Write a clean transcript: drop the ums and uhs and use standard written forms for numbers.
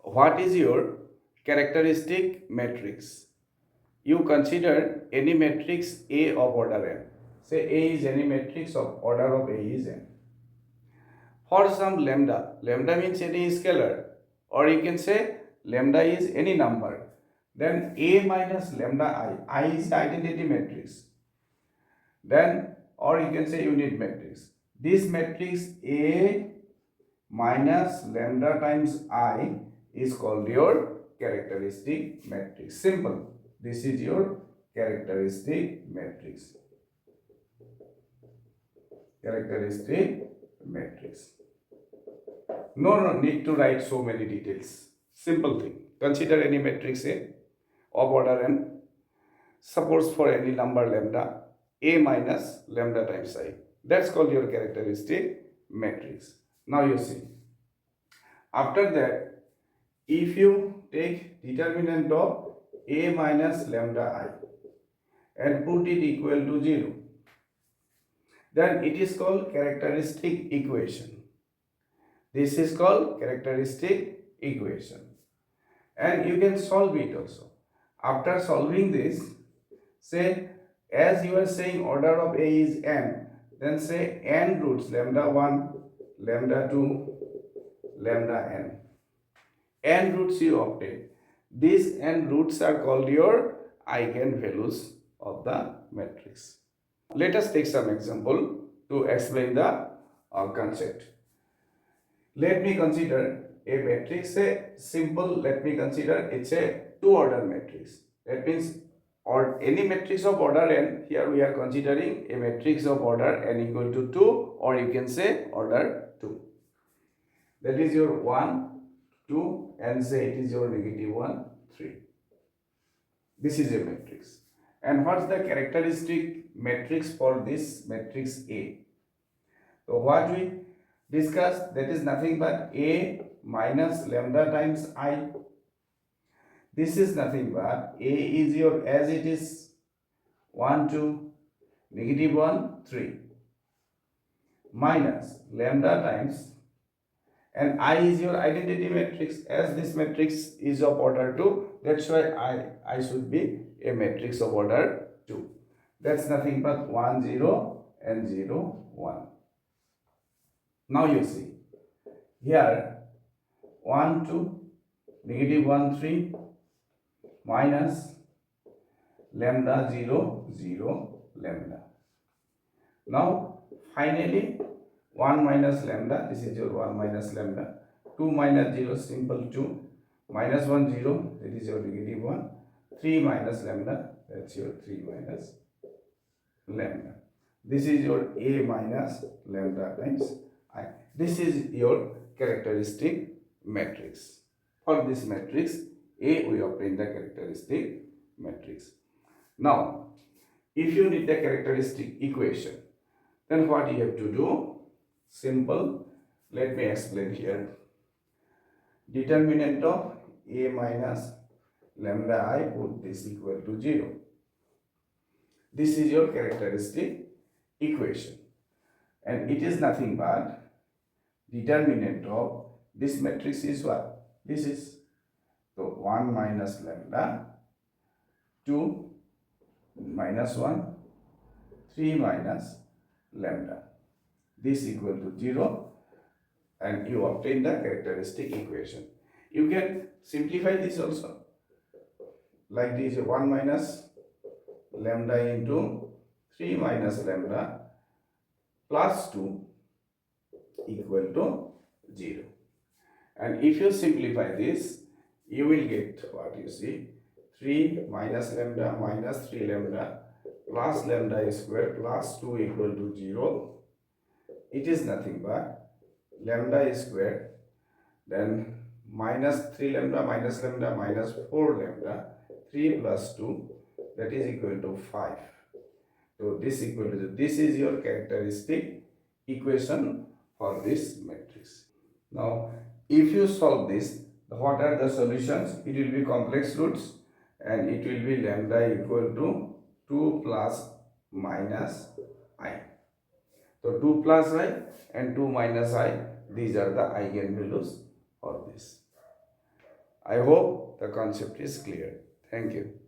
what is your characteristic matrix? You consider any matrix A of order n. Say A is any matrix of order of A is n. For some lambda, lambda means any scalar, or you can say lambda is any number. Then A minus lambda I is the identity matrix. Then, or you can say unit matrix. This matrix A minus lambda times I is called your characteristic matrix. Simple. This is your characteristic matrix. Characteristic matrix. No need to write so many details. Simple thing. Consider any matrix A of order n. Suppose for any number lambda, A minus lambda times I. That's called your characteristic matrix. Now you see. After that, if you take determinant of A minus lambda I and put it equal to 0, then it is called characteristic equation. This is called characteristic equation. And you can solve it also. After solving this, say as you are saying order of A is n, then say n roots lambda 1, lambda 2, lambda n. N roots you obtain. These n roots are called your eigenvalues of the matrix. Let us take some example to explain the concept. Let me consider a matrix, a simple, let me consider it's a two-order matrix. That means or any matrix of order n, here we are considering a matrix of order n equal to 2, or you can say order 2. That is your 1, 2, and say it is your negative 1, 3. This is a matrix. And what's the characteristic matrix for this matrix A? So what we discussed, that is nothing but A minus lambda times I. This is nothing but A is your, as it is, 1, 2, negative 1, 3, minus lambda times, and I is your identity matrix. As this matrix is of order 2, that's why I should be a matrix of order 2. That's nothing but 1, 0 and 0, 1. Now you see, here 1, 2, negative 1, 3, minus lambda 0, 0, lambda. Now finally 1 minus lambda, this is your 1 minus lambda, 2 minus 0, simple 2, minus 1, 0, that is your negative 1, 3 minus lambda, that's your 3 minus lambda. This is your A minus lambda times I. This is your characteristic matrix. For this matrix A, we obtain the characteristic matrix. Now, if you need the characteristic equation, then what you have to do? Simple. Let me explain here. Determinant of A minus lambda I, put this equal to 0. This is your characteristic equation. And it is nothing but determinant of this matrix is what? This is. So 1 minus lambda, 2 minus 1, 3 minus lambda. This equal to 0, and you obtain the characteristic equation. You can simplify this also. Like this, 1 minus lambda into 3 minus lambda plus 2 equal to 0. And if you simplify this, you will get what you see, 3 minus lambda minus 3 lambda plus lambda square plus 2 equal to 0. It is nothing but lambda square, then minus 3 lambda minus 4 lambda, 3 plus 2, that is equal to 5. So this equal to, this is your characteristic equation for this matrix. Now if you solve this, what are the solutions? It will be complex roots, and it will be lambda equal to 2 plus minus I. So 2 plus I and 2 minus I, these are the eigenvalues for this. I hope the concept is clear. Thank you.